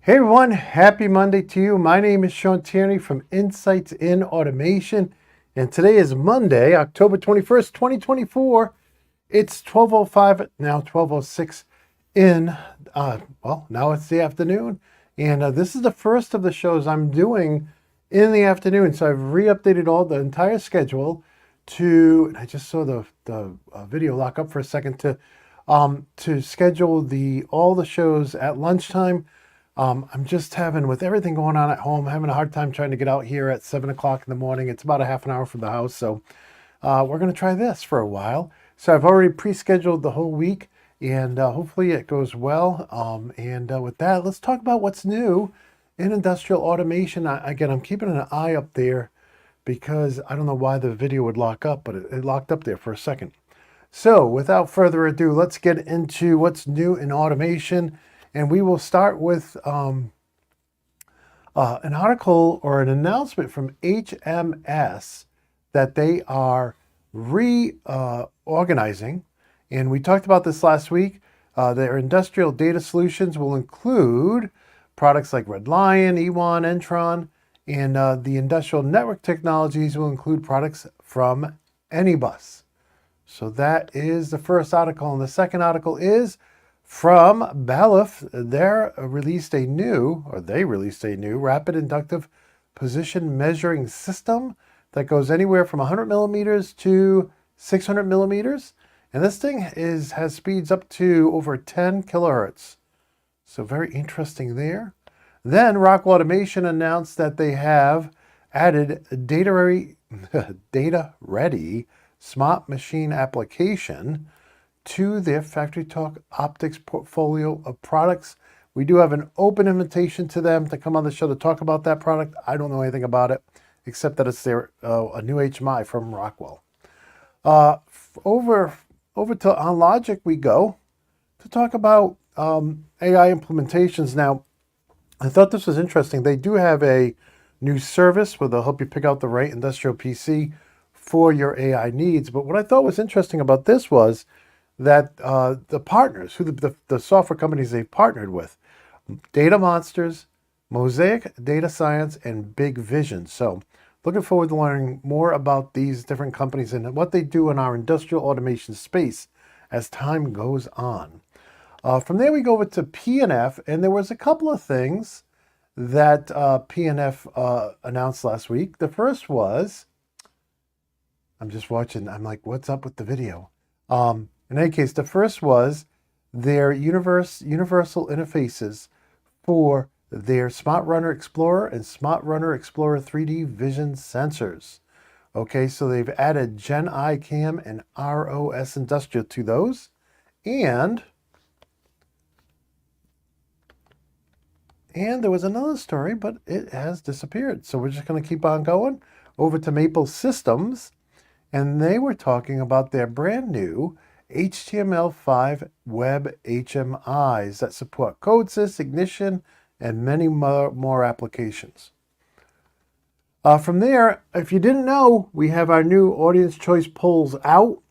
Hey everyone, happy Monday to you. My name is Sean Tierney from Insights in Automation, and today is Monday, October 21st, 2024. It's 12:05, now 12:06 in, now it's the afternoon, and this is the first of the shows I'm doing in the afternoon, so I've re-updated all the entire schedule and I just saw the video lock up for a second to schedule all the shows at lunchtime. I'm just with everything going on at home, having a hard time trying to get out here at 7 o'clock in the morning. It's about a half an hour from the house. So we're going to try this for a while. So I've already pre-scheduled the whole week, and hopefully it goes well. With that, let's talk about what's new in industrial automation. Again, I'm keeping an eye up there because I don't know why the video would lock up, but it locked up there for a second. So without further ado, let's get into what's new in automation. And we will start with an article or an announcement from HMS that they are reorganizing. And we talked about this last week. Their industrial data solutions will include products like Red Lion, Ewan, Entron, and the industrial network technologies will include products from Anybus. So that is the first article. And the second article is from Balluff. They released a new rapid inductive position measuring system that goes anywhere from 100 millimeters to 600 millimeters. And this thing has speeds up to over 10 kilohertz. So very interesting there. Then Rockwell Automation announced that they have added data ready smart machine application to their FactoryTalk Optics portfolio of products. We do have an open invitation to them to come on the show to talk about that product. I don't know anything about it, except that it's a new HMI from Rockwell. Over to OnLogic we go to talk about AI implementations. Now, I thought this was interesting. They do have a new service where they'll help you pick out the right industrial PC for your AI needs. But what I thought was interesting about this was that the partners, the software companies they've partnered with, Data Monsters, Mosaic Data Science, and Big Vision. So looking forward to learning more about these different companies and what they do in our industrial automation space as time goes on. From there, we go over to P&F, and there was a couple of things that P&F announced last week. The first was, I'm just watching, I'm like, what's up with the video? In any case, the first was their universal interfaces for their Smart Runner Explorer and Smart Runner Explorer 3D vision sensors. Okay, so they've added Gen I CAM and ROS Industrial to those. And there was another story, but it has disappeared. So we're just going to keep on going over to Maple Systems. And they were talking about their brand new HTML5 web HMIs that support CodeSys, Ignition, and many more applications. From there, if you didn't know, we have our new audience choice polls out.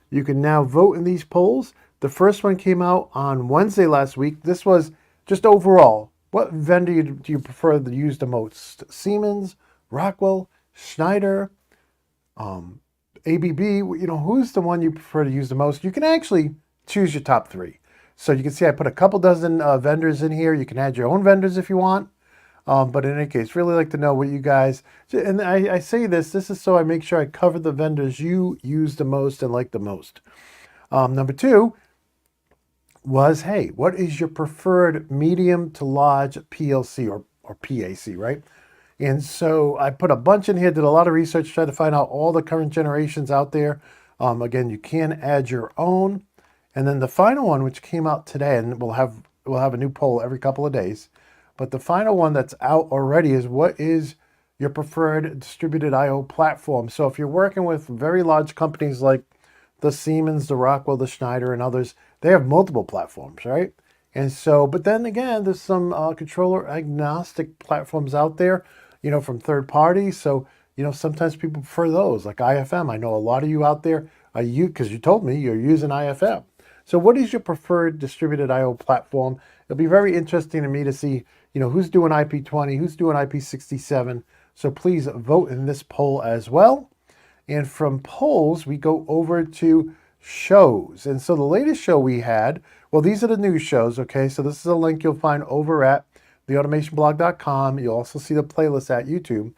You can now vote in these polls. The first one came out on Wednesday last week. This was just overall. What vendor do you prefer to use the most? Siemens, Rockwell, Schneider, ABB, who's the one you prefer to use the most? You can actually choose your top three. So you can see I put a couple dozen vendors in here. You can add your own vendors if you want. But in any case, really like to know what you guys, and I say this is so I make sure I cover the vendors you use the most and like the most. Number two was, hey, what is your preferred medium to large PLC or PAC, right? And so I put a bunch in here, did a lot of research, tried to find out all the current generations out there. Again, you can add your own. And then the final one, which came out today, and we'll have a new poll every couple of days. But the final one that's out already is, what is your preferred distributed I/O platform? So if you're working with very large companies like the Siemens, the Rockwell, the Schneider, and others, they have multiple platforms, right? And so, but then again, there's some controller agnostic platforms out there, from third parties. So, sometimes people prefer those, like IFM. I know a lot of you out there, because you told me you're using IFM. So what is your preferred distributed I/O platform? It'll be very interesting to me to see, who's doing IP20, who's doing IP67. So please vote in this poll as well. And from polls, we go over to shows. And so the latest show we had, well, these are the news shows, okay? So this is a link you'll find over at theautomationblog.com. You'll also see the playlist at YouTube.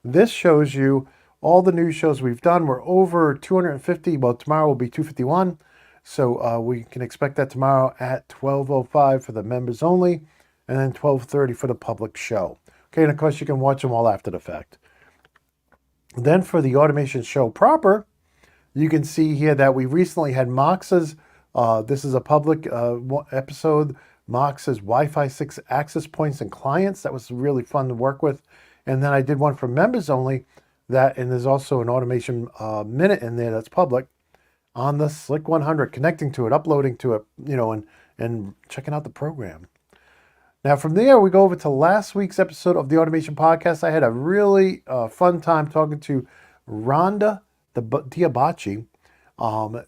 This shows you all the news shows we've done. We're over 250. Well, tomorrow will be 251. So we can expect that tomorrow at 12:05 for the members only, and then 12:30 for the public show. Okay, and of course you can watch them all after the fact. Then for the automation show proper, you can see here that we recently had Mox's, this is a public episode, Mox's Wi-Fi 6 access points and clients. That was really fun to work with. And then I did one for members only, and there's also an automation minute in there that's public on the Slick 100, connecting to it, uploading to it, and checking out the program. Now, from there, we go over to last week's episode of the Automation Podcast. I had a really fun time talking to Rhonda Diabachi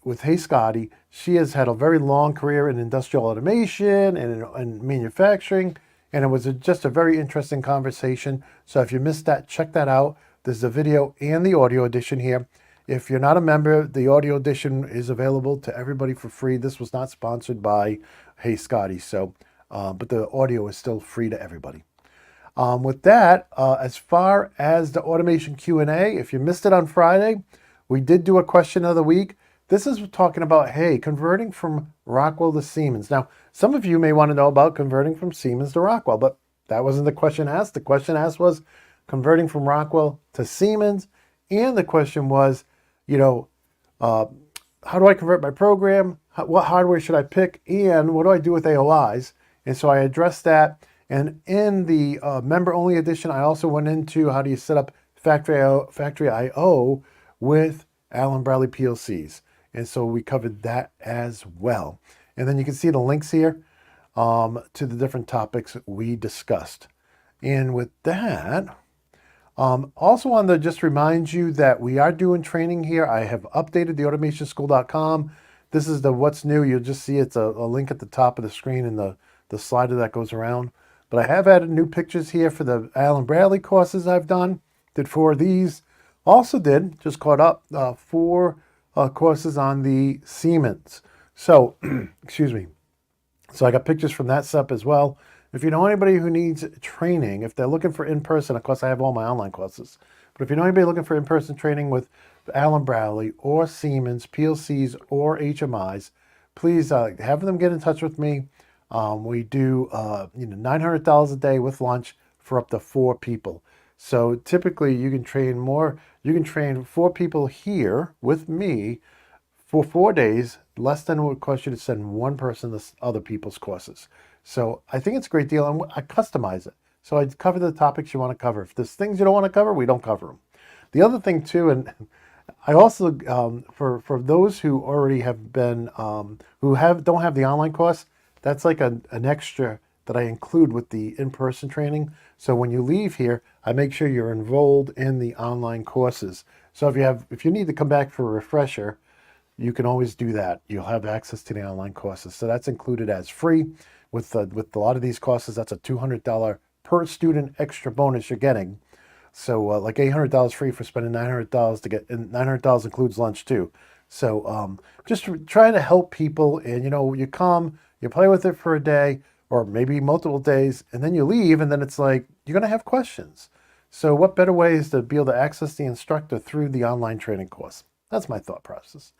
with Hey Scotty. She has had a very long career in industrial automation and manufacturing, and it was just a very interesting conversation. So if you missed that, check that out. There's the video and the audio edition here. If you're not a member, the audio edition is available to everybody for free. This was not sponsored by Hey Scotty, but the audio is still free to everybody. With that, as far as the automation Q&A, if you missed it on Friday, we did do a question of the week. This is talking about, hey, converting from Rockwell to Siemens. Now, some of you may want to know about converting from Siemens to Rockwell, but that wasn't the question asked. The question asked was converting from Rockwell to Siemens. And the question was, how do I convert my program? What hardware should I pick? And what do I do with AOIs? And so I addressed that. And in the member-only edition, I also went into how do you set up Factory I/O with Allen Bradley PLCs. And so we covered that as well. And then you can see the links here to the different topics we discussed. And with that, also wanted to just remind you that we are doing training here. I have updated the automationschool.com. This is the what's new. You'll just see it's a link at the top of the screen and the slider that goes around. But I have added new pictures here for the Allen Bradley courses I've done. Did 4 of these. Also just caught up 4 courses on the Siemens. So, excuse me. So I got pictures from that stuff as well. If you know anybody who needs training, if they're looking for in-person, of course I have all my online courses. But if you know anybody looking for in-person training with Allen Bradley or Siemens, PLCs or HMIs, please have them get in touch with me. We do $900 a day with lunch for up to 4 people. So typically you can train 4 people here with me for 4 days, less than it would cost you to send one person to other people's courses. So I think it's a great deal, and I customize it. So I cover the topics you want to cover. If there's things you don't want to cover, we don't cover them. The other thing too, and I also, for those who already have been, don't have the online course, that's like an extra that I include with the in-person training. So when you leave here, I make sure you're enrolled in the online courses. So if you need to come back for a refresher, you can always do that. You'll have access to the online courses. So that's included as free. With a lot of these courses, that's a $200 per student extra bonus you're getting. So like $800 free for spending $900 to get, and $900 includes lunch too. So just trying to help people, and you come, you play with it for a day or maybe multiple days, and then you leave, and then it's like you're going to have questions. So what better way is to be able to access the instructor through the online training course? That's my thought process.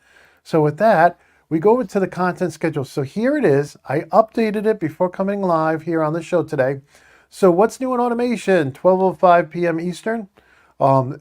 So with that, we go into the content schedule. So here it is. I updated it before coming live here on the show today. So what's new in automation? 12:05 p.m. Eastern.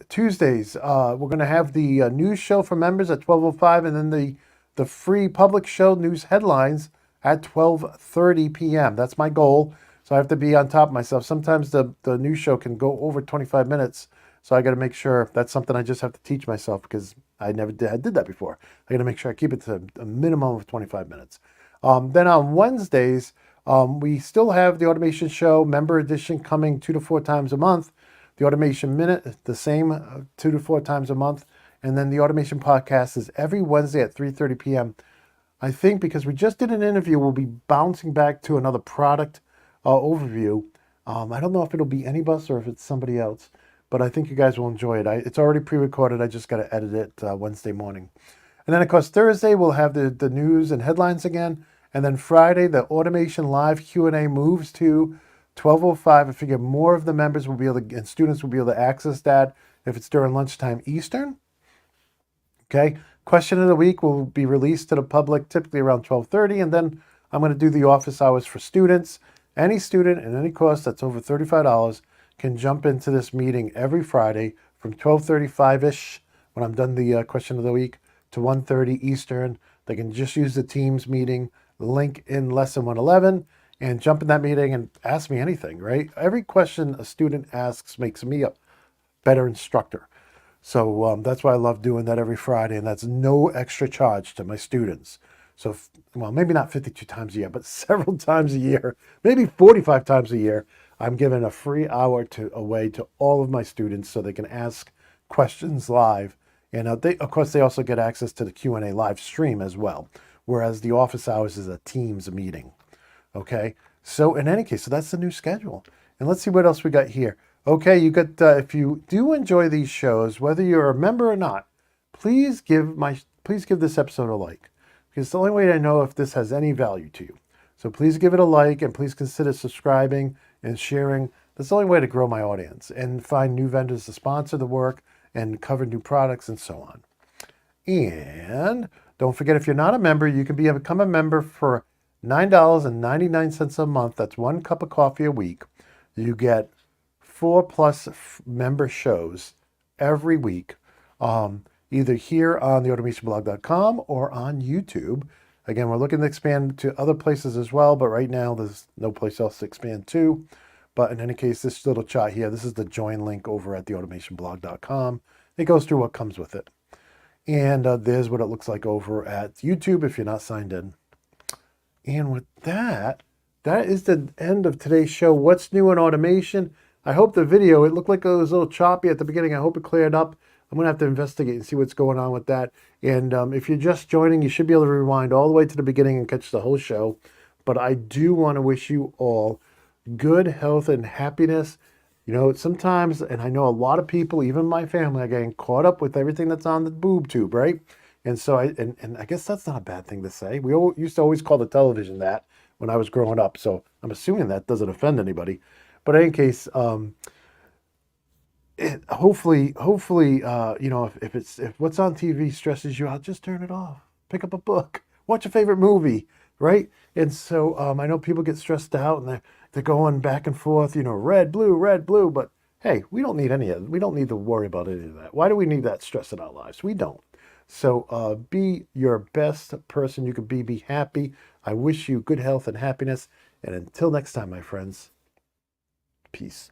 Tuesdays, we're going to have the news show for members at 12:05, and then the free public show news headlines at 12:30 p.m. That's my goal. So I have to be on top of myself. Sometimes the news show can go over 25 minutes. So I got to make sure that's something I just have to teach myself, because I never did that before. I got to make sure I keep it to a minimum of 25 minutes. Then on Wednesdays, we still have the Automation Show member edition coming 2 to 4 times a month. The Automation Minute, the same 2 to 4 times a month. And then the Automation Podcast is every Wednesday at 3:30 p.m. I think because we just did an interview, we'll be bouncing back to another product overview I don't know if it'll be Anybus or if it's somebody else, but I think you guys will enjoy it. It's already pre-recorded. I just got to edit it Wednesday morning. And then, of course, Thursday we'll have the news and headlines again. And then Friday, the Automation Live Q&A moves to 12:05. I figure more of the members will be able to, and students will be able to access that if it's during lunchtime Eastern. Okay. Question of the week will be released to the public typically around 12:30. And then I'm going to do the office hours for students. Any student at any cost that's over $35 can jump into this meeting every Friday from 12:35-ish when I'm done the question of the week to 1:30 Eastern. They can just use the Teams meeting link in Lesson 111 and jump in that meeting and ask me anything, right? Every question a student asks makes me a better instructor. So that's why I love doing that every Friday, and that's no extra charge to my students. So, well, maybe not 52 times a year, but several times a year, maybe 45 times a year, I'm giving a free hour away to all of my students so they can ask questions live. And of course, they also get access to the Q&A live stream as well, whereas the office hours is a Teams meeting. Okay, so in any case, so that's the new schedule. And let's see what else we got here. Okay, you got, if you do enjoy these shows, whether you're a member or not, please give this episode a like, because it's the only way I know if this has any value to you. So please give it a like, and please consider subscribing and sharing. That's the only way to grow my audience and find new vendors to sponsor the work and cover new products and so on. And don't forget, if you're not a member, you can become a member for $9.99 a month. That's 1 cup of coffee a week. You get 4+ member shows every week, either here on the automationblog.com or on YouTube. Again, we're looking to expand to other places as well, but right now there's no place else to expand to. But in any case, this little chart here, this is the join link over at theautomationblog.com. It goes through what comes with it. And there's what it looks like over at YouTube if you're not signed in. And with that, that is the end of today's show. What's new in automation? I hope the video, it looked like it was a little choppy at the beginning. I hope it cleared up. I'm going to have to investigate and see what's going on with that. And if you're just joining, you should be able to rewind all the way to the beginning and catch the whole show. But I do want to wish you all good health and happiness. You know, sometimes, and I know a lot of people, even my family, are getting caught up with everything that's on the boob tube, right? And so I guess that's not a bad thing to say. We used to always call the television that when I was growing up. So I'm assuming that doesn't offend anybody. But in any case, hopefully, you know, if what's on TV stresses you out, just turn it off. Pick up a book. Watch your favorite movie, right? And so I know people get stressed out and they're going back and forth, you know, red, blue. But hey, we don't need any of it. We don't need to worry about any of that. Why do we need that stress in our lives? We don't. So be your best person you could be. Be happy. I wish you good health and happiness. And until next time, my friends, peace.